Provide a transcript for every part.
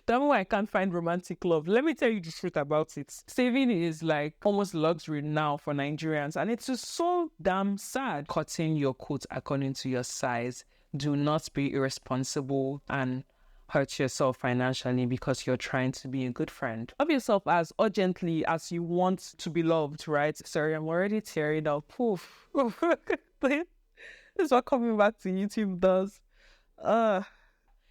That way I can't find romantic love. Let me tell you the truth about it. Saving is like almost luxury now for Nigerians, and it's just so damn sad. Cutting your coat according to your size. Do not be irresponsible and hurt yourself financially because you're trying to be a good friend. Love yourself as urgently as you want to be loved, right? Sorry, I'm already tearing up. Poof. This is what coming back to YouTube does.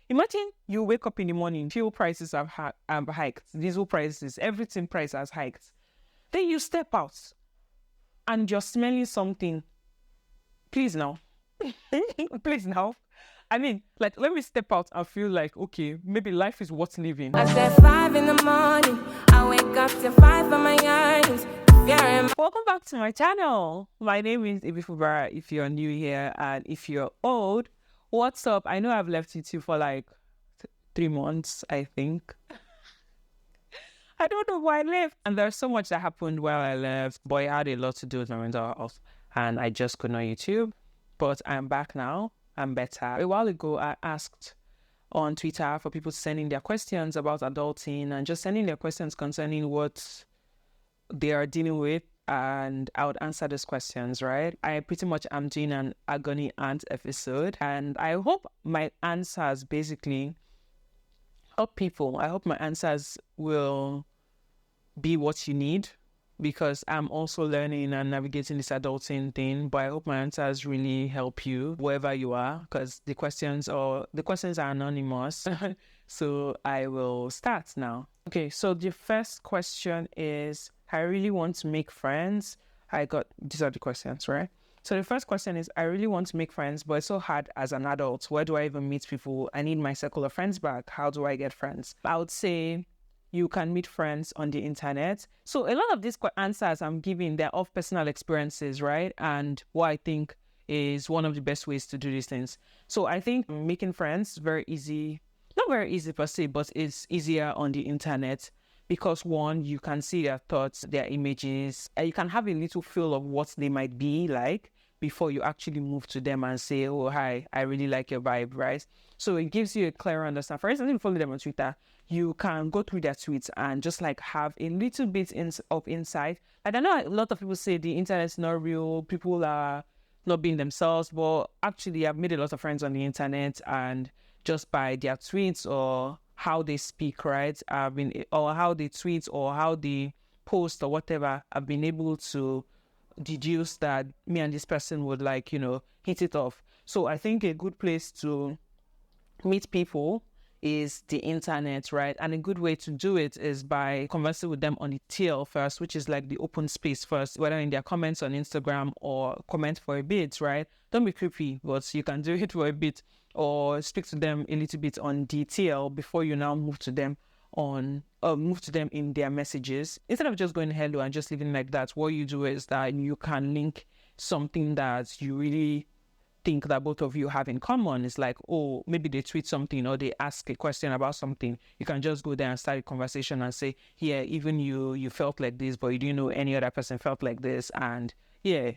Imagine you wake up in the morning, fuel prices have hiked, diesel prices, everything price has hiked. Then you step out and you're smelling something. Please now. Please now. I mean, like, let me step out and feel like, okay, maybe life is worth living. I said 5 in the morning, I wake up to 5 on my earnings. Welcome back to my channel. My name is Ibifubara if you're new here, and if you're old, what's up? I know I've left YouTube for like 3 months, I think. I don't know why I left. And there's so much that happened while I left, but it had a lot to do with my mental health, and I just couldn't on YouTube. But I'm back now. I'm better. A while ago, I asked on Twitter for people sending their questions about adulting and just sending their questions concerning what they are dealing with, and I would answer those questions, right? I pretty much am doing an agony aunt episode, and I hope my answers basically help people. I hope my answers will be what you need, because I'm also learning and navigating this adulting thing, but I hope my answers really help you wherever you are, because the questions are anonymous. So I will start now. Okay, so the first question is, I really want to make friends. These are the questions, right? So the first question is, I really want to make friends, but it's so hard as an adult. Where do I even meet people? I need my circle of friends back. How do I get friends? I would say you can meet friends on the internet. So a lot of these answers I'm giving, they're of personal experiences, right? And what I think is one of the best ways to do these things. So I think making friends very easy, not very easy per se, but it's easier on the internet. Because one, you can see their thoughts, their images, and you can have a little feel of what they might be like before you actually move to them and say, oh, hi, I really like your vibe, right? So it gives you a clearer understanding. For instance, if you follow them on Twitter, you can go through their tweets and just like have a little bit of insight. Like, I know a lot of people say the internet's not real, people are not being themselves, but actually I've made a lot of friends on the internet, and just by their tweets or how they speak, right? Or how they tweet or how they post or whatever, I've been able to deduce that me and this person would hit it off. So I think a good place to meet people is the internet, right? And a good way to do it is by conversing with them on the TL first, which is like the open space first, whether in their comments on Instagram or comment for a bit, right? Don't be creepy, but you can do it for a bit, or speak to them a little bit on DTL before you now move to them in their messages. Instead of just going hello and just leaving like that, what you do is that you can link something that you really think that both of you have in common. It's like, oh, maybe they tweet something or they ask a question about something. You can just go there and start a conversation and say, yeah, even you felt like this, but you didn't know any other person felt like this. And yeah,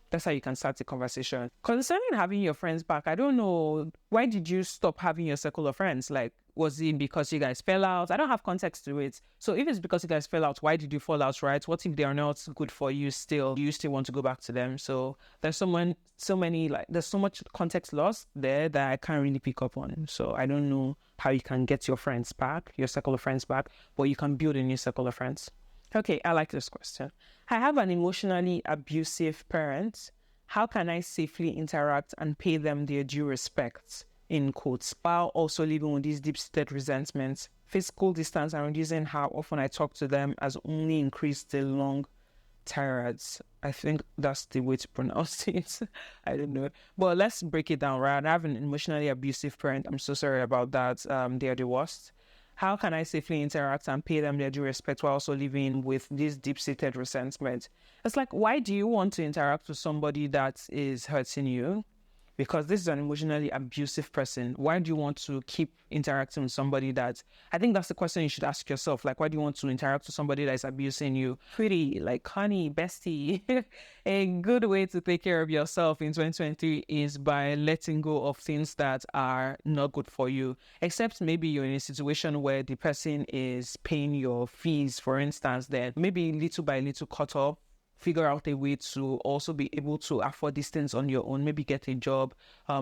that's how you can start the conversation. Concerning having your friends back, I don't know, why did you stop having your circle of friends? Like, was it because you guys fell out? I don't have context to it. So if it's because you guys fell out, why did you fall out, right? What if they are not good for you still? Do you still want to go back to them? So there's there's so much context lost there that I can't really pick up on. So I don't know how you can get your friends back, your circle of friends back, but you can build a new circle of friends. Okay, I like this question. I have an emotionally abusive parent. How can I safely interact and pay them their due respect, in quotes, while also living with these deep-seated resentments? Physical distance and reducing how often I talk to them has only increased the long tirades. I think that's the way to pronounce it. I don't know. But let's break it down, right? I have an emotionally abusive parent. I'm so sorry about that. They're the worst. How can I safely interact and pay them their due respect while also living with this deep-seated resentment? It's like, why do you want to interact with somebody that is hurting you? because this is an emotionally abusive person. Why do you want to keep interacting with somebody that, I think that's the question you should ask yourself. Like, why do you want to interact with somebody that is abusing you? Pretty, like, honey, bestie. A good way to take care of yourself in 2023 is by letting go of things that are not good for you. Except maybe you're in a situation where the person is paying your fees, for instance, then maybe little by little cut off, figure out a way to also be able to afford these things on your own, maybe get a job,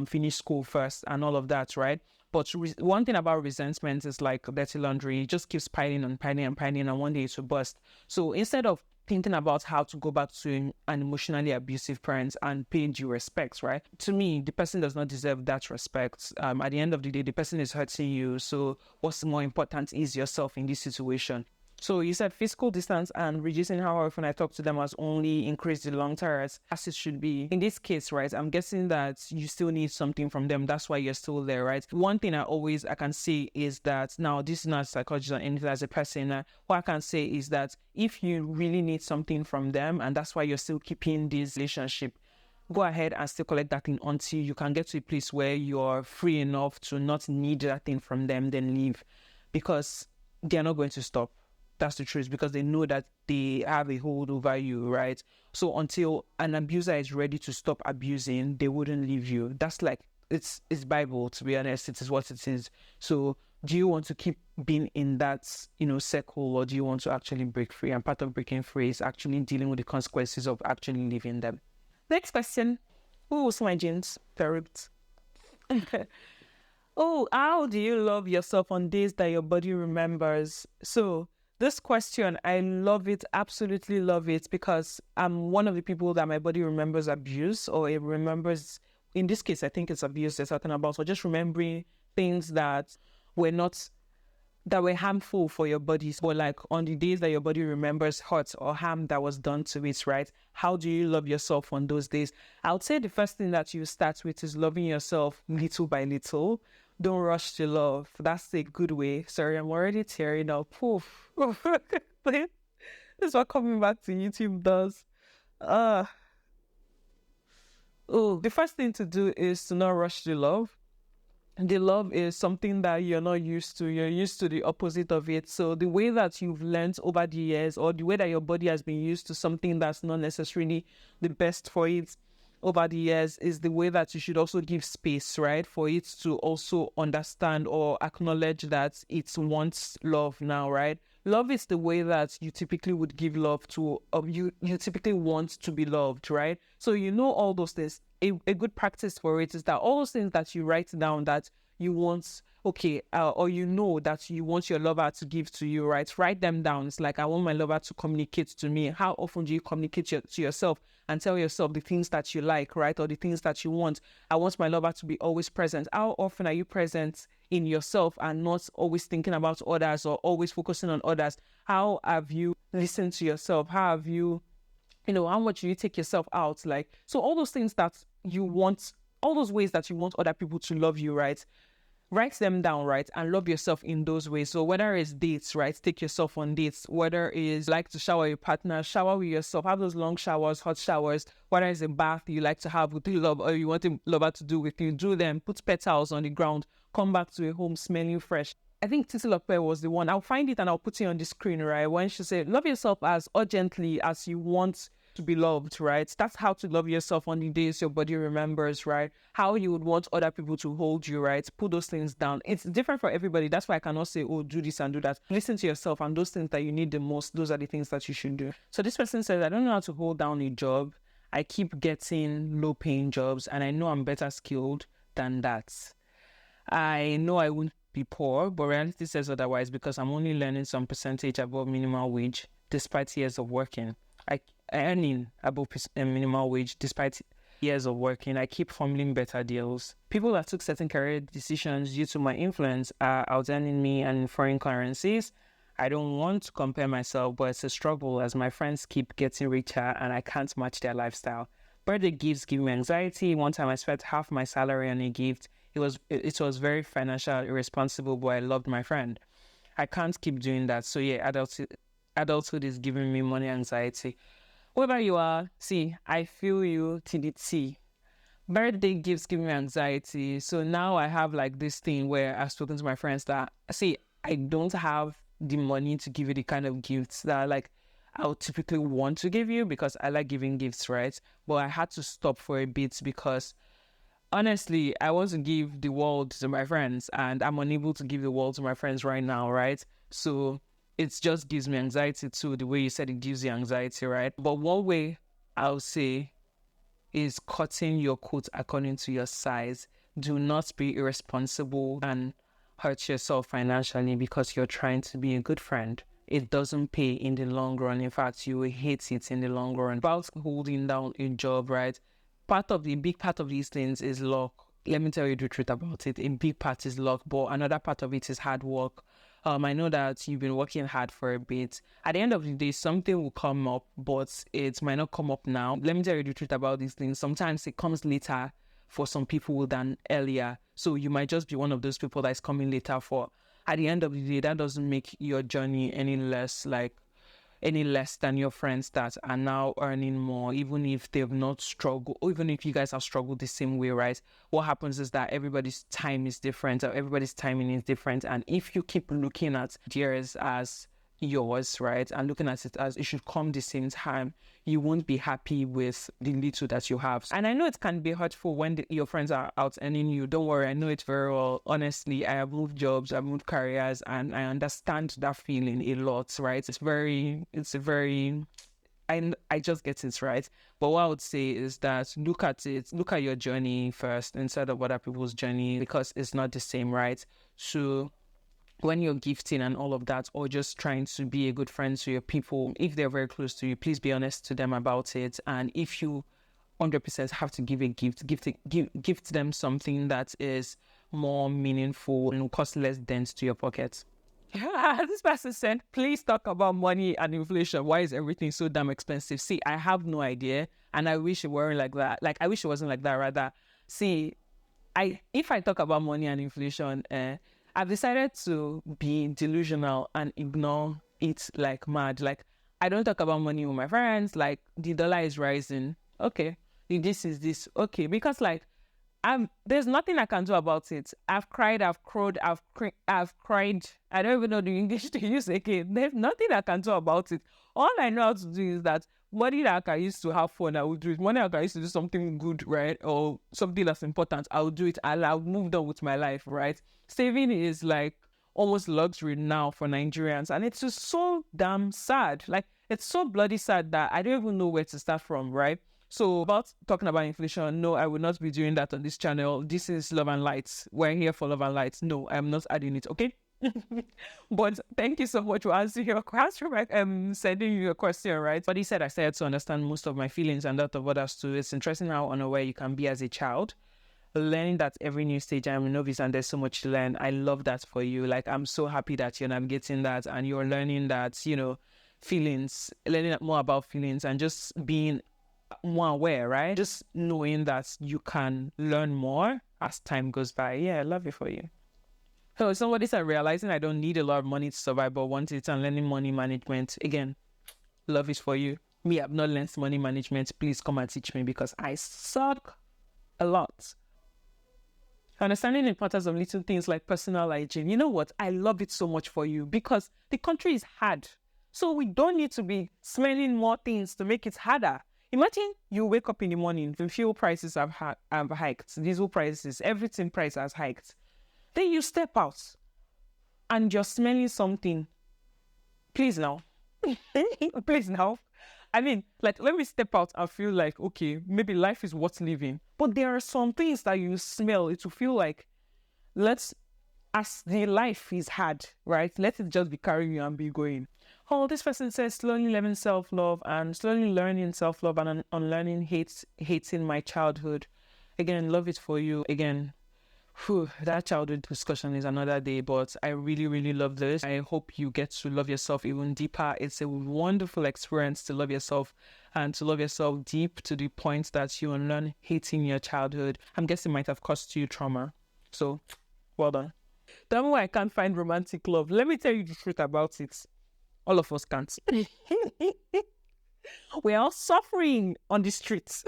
finish school first and all of that, right? But one thing about resentment is like dirty laundry. It just keeps piling and piling and piling, and one day it will burst. So instead of thinking about how to go back to an emotionally abusive parent and pay due respect, right? To me, the person does not deserve that respect. At the end of the day, the person is hurting you. So what's more important is yourself in this situation. So you said physical distance and reducing how often I talk to them has only increased the long terms, as it should be. In this case, right, I'm guessing that you still need something from them. That's why you're still there, right? One thing I can say is that, now this is not a psychologist or anything, as a person, what I can say is that if you really need something from them and that's why you're still keeping this relationship, go ahead and still collect that thing until you can get to a place where you're free enough to not need that thing from them, then leave, because they're not going to stop. That's the truth, because they know that they have a hold over you, right? So until an abuser is ready to stop abusing, they wouldn't leave you. That's like, it's Bible, to be honest. It is what it is. So do you want to keep being in that, circle, or do you want to actually break free? And part of breaking free is actually dealing with the consequences of actually leaving them. Next question. Oh, so my jeans. They're ripped. Oh, how do you love yourself on days that your body remembers? So this question, I love it, absolutely love it, because I'm one of the people that my body remembers abuse, or it remembers, in this case, I think it's abuse they're talking about, so just remembering things that were harmful for your body. But like on the days that your body remembers hurt or harm that was done to it, right? How do you love yourself on those days? I would say the first thing that you start with is loving yourself little by little. Don't rush to love. That's a good way. Sorry, I'm already tearing up. Poof. This is what coming back to YouTube does. The first thing to do is to not rush to love. The love is something that you're not used to. You're used to the opposite of it. So the way that you've learned over the years, or the way that your body has been used to something that's not necessarily the best for it over the years, is the way that you should also give space, right? For it to also understand or acknowledge that it wants love now, right? Love is the way that you typically would give love to, you typically want to be loved, right? So all those things. A good practice for it is that all those things that you write down that you want, or that you want your lover to give to you, right? Write them down. It's like, I want my lover to communicate to me. How often do you communicate to yourself and tell yourself the things that you like, right? Or the things that you want. I want my lover to be always present. How often are you present in yourself and not always thinking about others or always focusing on others? How have you listened to yourself? How have you, how much do you take yourself out? Like, so all those things that you want, all those ways that you want other people to love you, right? Write them down, right? And love yourself in those ways. So whether it's dates, right? Take yourself on dates. Whether it's like to shower your partner, shower with yourself, have those long showers, hot showers. Whether it's a bath you like to have with your love, or you want a lover to do with you, do them. Put petals on the ground. Come back to a home smelling fresh. I think Titi Lope was the one. I'll find it and I'll put it on the screen, right? When she said, love yourself as urgently as you want to be loved, right? That's how to love yourself on the days your body remembers, right? How you would want other people to hold you, right? Put those things down. It's different for everybody. That's why I cannot say, oh, do this and do that. Listen to yourself, and those things that you need the most, those are the things that you should do. So this person says, I don't know how to hold down a job. I keep getting low paying jobs and I know I'm better skilled than that. I know I won't be poor, but reality says otherwise, because I'm only learning some percentage above minimum wage despite years of working. Earning above minimum wage despite years of working. I keep fumbling better deals. People that took certain career decisions due to my influence are outearning me and in foreign currencies. I don't want to compare myself, but it's a struggle as my friends keep getting richer and I can't match their lifestyle. Birthday gifts give me anxiety. One time I spent half my salary on a gift. It was very financially irresponsible, but I loved my friend. I can't keep doing that. So yeah, adulthood is giving me money anxiety. Whoever you are, see, I feel you to the T. birthday gifts give me anxiety. So now I have like this thing where I've spoken to my friends that, see, I don't have the money to give you the kind of gifts that like I would typically want to give you because I like giving gifts, right? But I had to stop for a bit because honestly, I want to give the world to my friends and I'm unable to give the world to my friends right now, right? So it just gives me anxiety too, the way you said it gives you anxiety, right? But one way I'll say is cutting your coat according to your size. Do not be irresponsible and hurt yourself financially because you're trying to be a good friend. It doesn't pay in the long run. In fact, you will hate it in the long run. About holding down a job, right? Big part of these things is luck. Let me tell you the truth about it. A big part is luck, but another part of it is hard work. I know that you've been working hard for a bit. At the end of the day, something will come up, but it might not come up now. Let me tell you the truth about these things. Sometimes it comes later for some people than earlier. So you might just be one of those people that is coming later for. At the end of the day, that doesn't make your journey any less than your friends that are now earning more, even if they've not struggled, or even if you guys have struggled the same way, right? What happens is that everybody's time is different, or everybody's timing is different. And if you keep looking at theirs as yours, right, and looking at it as it should come the same time, you won't be happy with the little that you have. And I know it can be hurtful when your friends are out earning you. Don't worry, I know it very well. Honestly, I have moved jobs, I've moved careers, and I understand that feeling a lot, right? I just get it, right? But what I would say is that look at your journey first instead of other people's journey, because it's not the same, right? So when you're gifting and all of that, or just trying to be a good friend to your people, if they're very close to you, please be honest to them about it. And if you 100% have to give a gift them something that is more meaningful and will cost less dent to your pocket. This person said, please talk about money and inflation. Why is everything so damn expensive? See, I have no idea. And I wish it weren't like that. Like, I wish it wasn't like that, rather. See, if I talk about money and inflation, I've decided to be delusional and ignore it like mad. Like, I don't talk about money with my friends. Like, the dollar is rising. Okay. This is this. Okay. Because, like, there's nothing I can do about it. I've cried, I've crowed, I've cried. I don't even know the English to use again. There's nothing I can do about it. All I know how to do is that money that I used to have fun, I will do it. Money that I used to do something good, right? Or something that's important, I'll do it. I'll move on with my life, right? Saving is like almost luxury now for Nigerians. And it's just so damn sad. Like, it's so bloody sad that I don't even know where to start from, right? So about talking about inflation, no, I will not be doing that on this channel. This is Love and Lights. We're here for Love and Lights. No, I'm not adding it, okay? But thank you so much for answering your question, sending you a question, right? But he said I started to understand most of my feelings and that of others too. It's interesting how unaware you can be as a child. Learning that every new stage I'm a novice and there's so much to learn. I love that for you. Like, I'm so happy that you're navigating that and you're learning that, feelings, learning more about feelings and just being more aware, right? Just knowing that you can learn more as time goes by. Yeah, I love it for you. So somebody said realizing I don't need a lot of money to survive, but want it and learning money management. Again, love is for you. Me, I've not learned money management. Please come and teach me because I suck a lot. Understanding the importance of little things like personal hygiene. You know what? I love it so much for you because the country is hard. So we don't need to be smelling more things to make it harder. Imagine you wake up in the morning, the fuel prices have hiked, diesel prices, everything price has hiked. Then you step out and you're smelling something. Please now. Please now. I mean, like, let me step out and feel like, okay, maybe life is worth living. But there are some things that you smell, it will feel like, as the life is hard, right? Let it just be carrying you and be going. Oh, this person says slowly learning self-love and slowly learning self-love and unlearning hating my childhood. Again, love it for you. Again, that childhood discussion is another day, but I really, really love this. I hope you get to love yourself even deeper. It's a wonderful experience to love yourself and to love yourself deep to the point that you unlearn hating your childhood. I'm guessing it might have caused you trauma. So, well done. Tell me why I can't find romantic love. Let me tell you the truth about it. All of us can't. We're all suffering on the streets.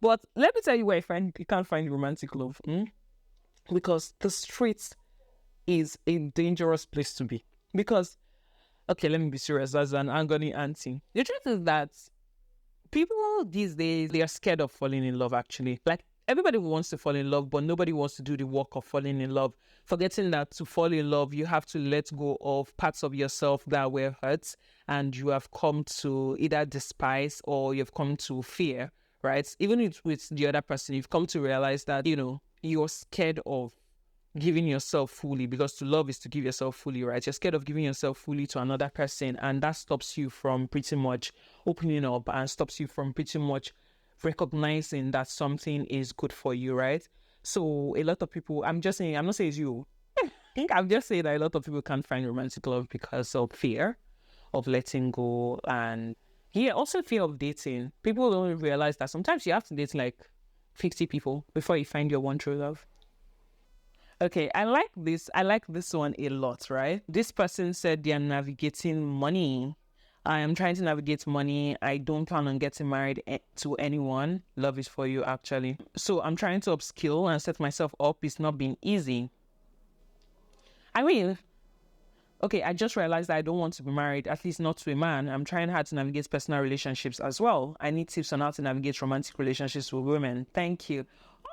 But let me tell you where you can't find romantic love. Because the streets is a dangerous place to be. Because, okay, let me be serious as an Angoni auntie. The truth is that people these days, they are scared of falling in love, actually. Like, everybody wants to fall in love, but nobody wants to do the work of falling in love. Forgetting that to fall in love, you have to let go of parts of yourself that were hurt and you have come to either despise or you've come to fear, right? Even with the other person, you've come to realize that, you're scared of giving yourself fully, because to love is to give yourself fully, right? You're scared of giving yourself fully to another person, and that stops you from pretty much opening up and stops you from pretty much recognizing that something is good for you, right? So a lot of people, I'm not saying it's you. I'm just saying that a lot of people can't find romantic love because of fear of letting go, and also fear of dating. People don't realize that sometimes you have to date like 50 people before you find your one true love. Okay, I like this. I like this one a lot, right? This person said they are navigating money. I am trying to navigate money. I don't plan on getting married to anyone. Love is for you, actually. So I'm trying to upskill and set myself up. It's not been easy. I mean, okay, I just realized that I don't want to be married, at least not to a man. I'm trying hard to navigate personal relationships as well. I need tips on how to navigate romantic relationships with women. Thank you.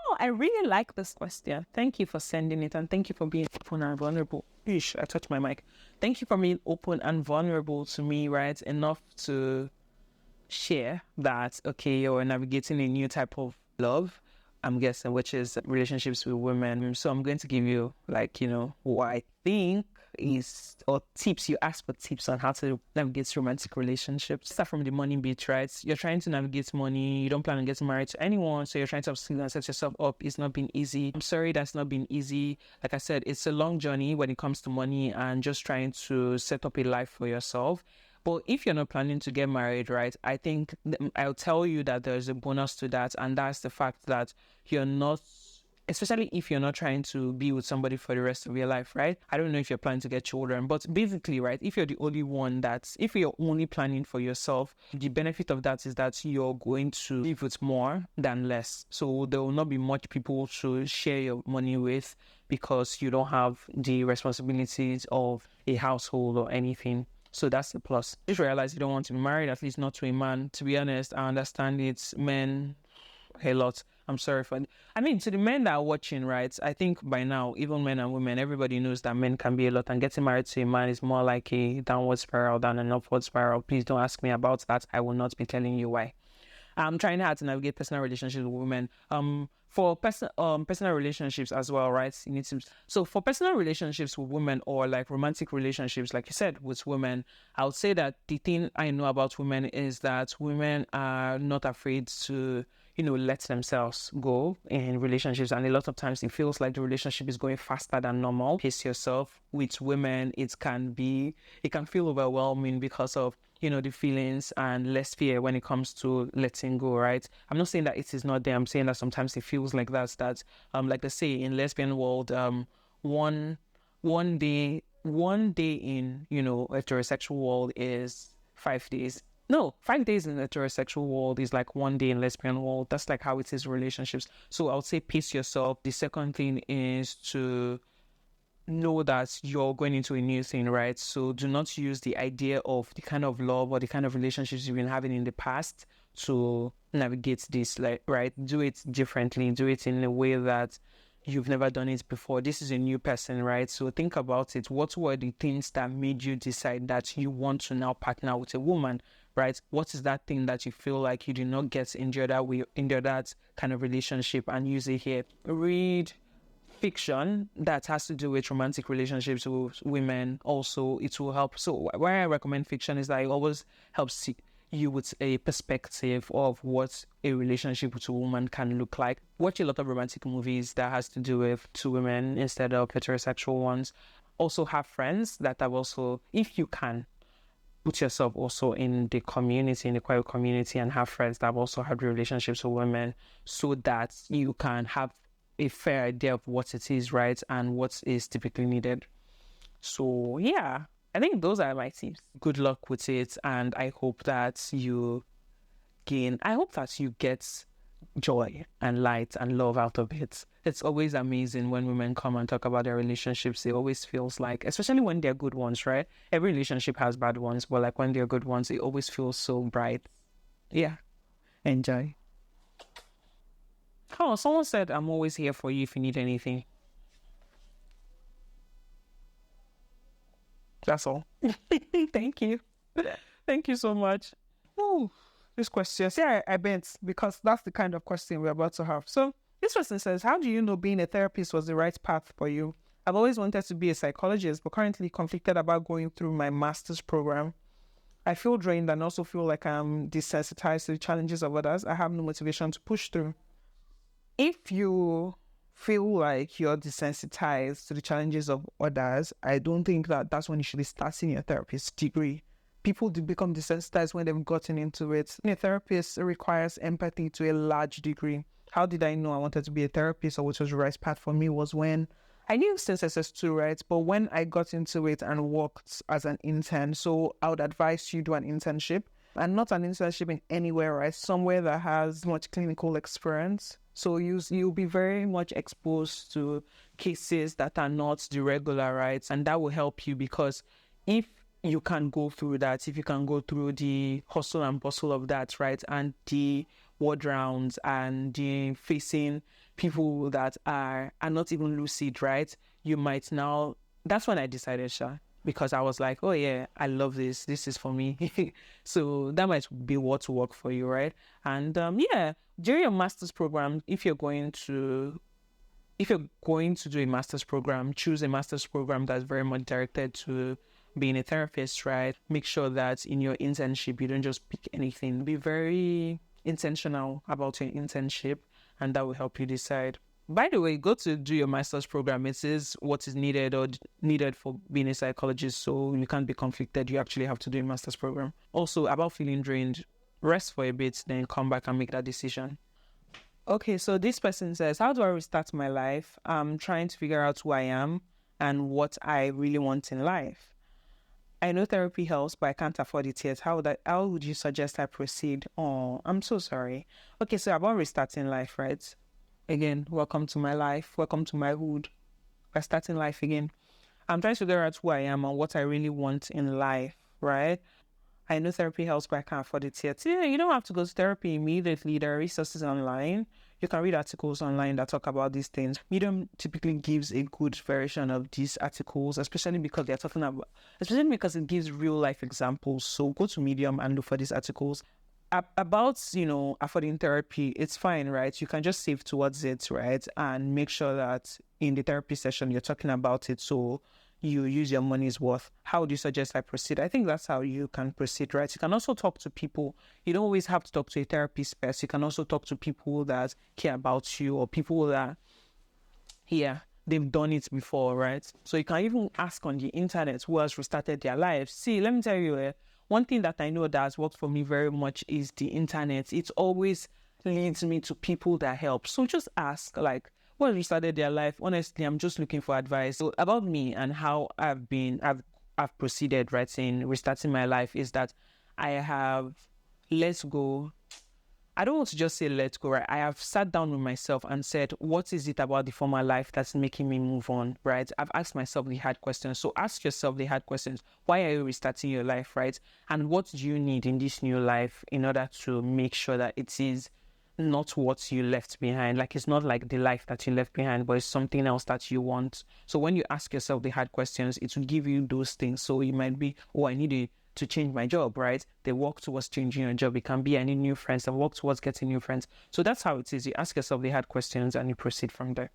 Oh, I really like this question. Thank you for sending it, and thank you for being open and vulnerable. Ish, I touched my mic. Thank you for being open and vulnerable to me, right? Enough to share that, okay, you're navigating a new type of love, I'm guessing, which is relationships with women. So I'm going to give you, like, what I think is, or tips. You ask for tips on how to navigate romantic relationships. Start from the money bit, right? You're trying to navigate money. You don't plan on getting married to anyone, so you're trying to upskill and set yourself up. It's not been easy. I'm sorry that's not been easy. Like I said, it's a long journey when it comes to money and just trying to set up a life for yourself. But if you're not planning to get married, right, I think I'll tell you that there's a bonus to that. And that's the fact that you're not, especially if you're not trying to be with somebody for the rest of your life, right? I don't know if you're planning to get children, but basically, right, if you're the only one if you're only planning for yourself, the benefit of that is that you're going to live with more than less. So there will not be much people to share your money with because you don't have the responsibilities of a household or anything. So that's the plus. Just realize you don't want to be married, at least not to a man. To be honest, I understand it's men a lot. I'm sorry for it. I mean, to the men that are watching, right, I think by now, even men and women, everybody knows that men can be a lot, and getting married to a man is more like a downward spiral than an upward spiral. Please don't ask me about that. I will not be telling you why. I'm trying hard to navigate personal relationships with women. For personal relationships as well, right? You need to. So for personal relationships with women, or like romantic relationships, like you said, with women, I would say that the thing I know about women is that women are not afraid to, let themselves go in relationships. And a lot of times it feels like the relationship is going faster than normal. Pace yourself. With women, it can feel overwhelming because of, the feelings and less fear when it comes to letting go, right? I'm not saying that it is not there. I'm saying that sometimes it feels like that, like they say in lesbian world, one day in, heterosexual world is 5 days. No, 5 days in heterosexual world is like one day in lesbian world. That's like how it is in relationships. So I would say pace yourself. The second thing is to know that you're going into a new thing, right? So do not use the idea of the kind of love or the kind of relationships you've been having in the past to navigate this, like, right? Do it differently. Do it in a way that you've never done it before. This is a new person, right? So think about it. What were the things that made you decide that you want to now partner with a woman, right? What is that thing that you feel like you did not get in the other way, in the that kind of relationship, and use it here? Read fiction that has to do with romantic relationships with women. Also, it will help. So why I recommend fiction is that it always helps you with a perspective of what a relationship with a woman can look like. Watch a lot of romantic movies that has to do with two women instead of heterosexual ones. Also have friends that have also, if you can, put yourself also in the community, in the queer community, and have friends that have also had relationships with women, so that you can have a fair idea of what it is, right, and what is typically needed. So yeah, I think those are my tips. Good luck with it, and I hope that you get joy and light and love out of it. It's always amazing when women come and talk about their relationships. It always feels like, especially when they're good ones, right? Every relationship has bad ones, but like when they're good ones, it always feels so bright. Yeah, enjoy. Oh, someone said, I'm always here for you if you need anything. That's all. Thank you. Thank you so much. Oh, this question. See, I bent because that's the kind of question we're about to have. So this person says, how do you know being a therapist was the right path for you? I've always wanted to be a psychologist, but currently conflicted about going through my master's program. I feel drained and also feel like I'm desensitized to the challenges of others. I have no motivation to push through. If you feel like you're desensitized to the challenges of others, I don't think that that's when you should be starting your therapist degree. People do become desensitized when they've gotten into it. Being a therapist requires empathy to a large degree. How did I know I wanted to be a therapist or which was the right path for me was when I knew since SS2, right? But when I got into it and worked as an intern, so I would advise you do an internship and not an internship in anywhere, right? Somewhere that has much clinical experience. So you'll be very much exposed to cases that are not the regular, right? And that will help you because if you can go through that, if you can go through the hustle and bustle of that, right? And the ward rounds and the facing people that are not even lucid, right? You might now, that's when I decided, Sha, because I was like, oh yeah, I love this. This is for me. So that might be what will work for you, right? And yeah, during your master's program, if you're going to do a master's program, choose a master's program that's very much directed to being a therapist, right? Make sure that in your internship, you don't just pick anything. Be very intentional about your internship, and that will help you decide. By the way, go to do your master's program. It says what is needed or needed for being a psychologist, so you can't be conflicted. You actually have to do a master's program. Also, about feeling drained, rest for a bit, then come back and make that decision. Okay, so this person says, how do I restart my life? I'm trying to figure out who I am and what I really want in life. I know therapy helps, but I can't afford it yet. How would you suggest I proceed? Oh, I'm so sorry. Okay, so about restarting life, right? Again, welcome to my life. Welcome to my hood. We're starting life again. I'm trying to figure out who I am and what I really want in life, right? I know therapy helps, but I can't afford it yet. Yeah, you don't have to go to therapy immediately. There are resources online. You can read articles online that talk about these things. Medium typically gives a good version of these articles, especially because it gives real life examples. So go to Medium and look for these articles. About, affording therapy, it's fine, right? You can just save towards it, right? And make sure that in the therapy session, you're talking about it. So you use your money's worth. How do you suggest I proceed? I think that's how you can proceed, right? You can also talk to people. You don't always have to talk to a therapist first. You can also talk to people that care about you or people that, yeah, they've done it before, right? So you can even ask on the internet who has restarted their lives. See, let me tell you, one thing that I know that has worked for me very much is the internet. It always leads me to people that help. So just ask, like, what restarted their life? Honestly, I'm just looking for advice. So about me and how I've proceeded, right, in restarting my life is that I have let go. I don't want to just say let go, right? I have sat down with myself and said, what is it about the former life that's making me move on, right? I've asked myself the hard questions. So ask yourself the hard questions. Why are you restarting your life, right? And what do you need in this new life in order to make sure that it is not what you left behind? Like, it's not like the life that you left behind, but it's something else that you want. So when you ask yourself the hard questions, it will give you those things. So you might be, oh, I need to change my job, right? They work towards changing your job. It can be, I need new friends. They work towards getting new friends. So that's how it is. You ask yourself the hard questions and you proceed from there.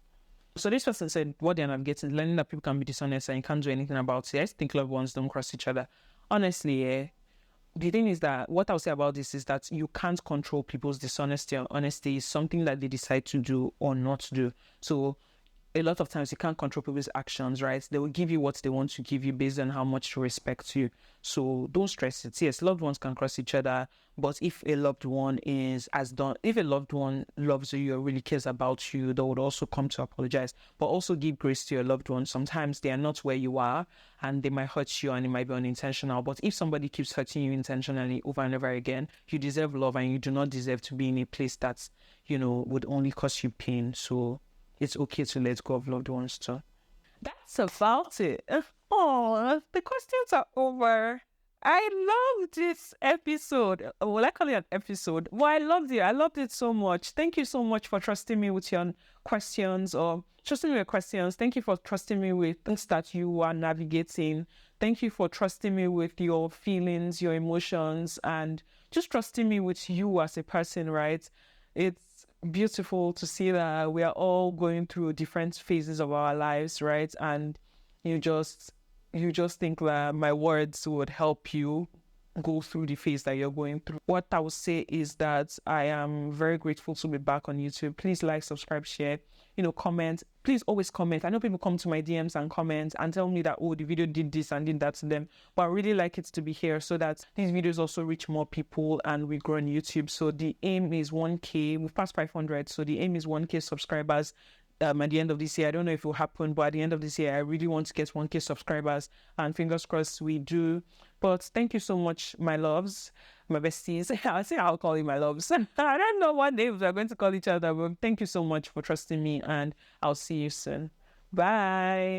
So this person said, what they're navigating, learning that people can be dishonest and you can't do anything about it. I think loved ones don't cross each other. Honestly, the thing is that what I'll say about this is that you can't control people's dishonesty or honesty. Is something that they decide to do or not do. So a lot of times you can't control people's actions, right? They will give you what they want to give you based on how much they respect you. So don't stress it. Yes, loved ones can cross each other, but if a loved one if a loved one loves you or really cares about you, they would also come to apologize. But also give grace to your loved ones. Sometimes they are not where you are and they might hurt you and it might be unintentional. But if somebody keeps hurting you intentionally over and over again, you deserve love and you do not deserve to be in a place that's, would only cause you pain. So it's okay to let go of loved ones too. That's about it. Oh, the questions are over. I love this episode. Well, I call it an episode. Well, I loved it. I loved it so much. Thank you so much for trusting me with your questions or trusting me with questions. Thank you for trusting me with things that you are navigating. Thank you for trusting me with your feelings, your emotions, and just trusting me with you as a person, right? It's beautiful to see that we are all going through different phases of our lives, right? And you just think that my words would help you go through the phase that you're going through. What I would say is that I am very grateful to be back on YouTube. Please like, subscribe, share, comment. Please always comment. I know people come to my DMs and comment and tell me that, oh, the video did this and did that to them. But I really like it to be here so that these videos also reach more people and we grow on YouTube. So the aim is 1K. We've passed 500. So the aim is 1K subscribers. At the end of this year, I don't know if it will happen, but at the end of this year, I really want to get 1K subscribers, and fingers crossed we do. But thank you so much, my loves, my besties. I say I'll call you my loves. I don't know what names we're going to call each other, but thank you so much for trusting me, and I'll see you soon. Bye.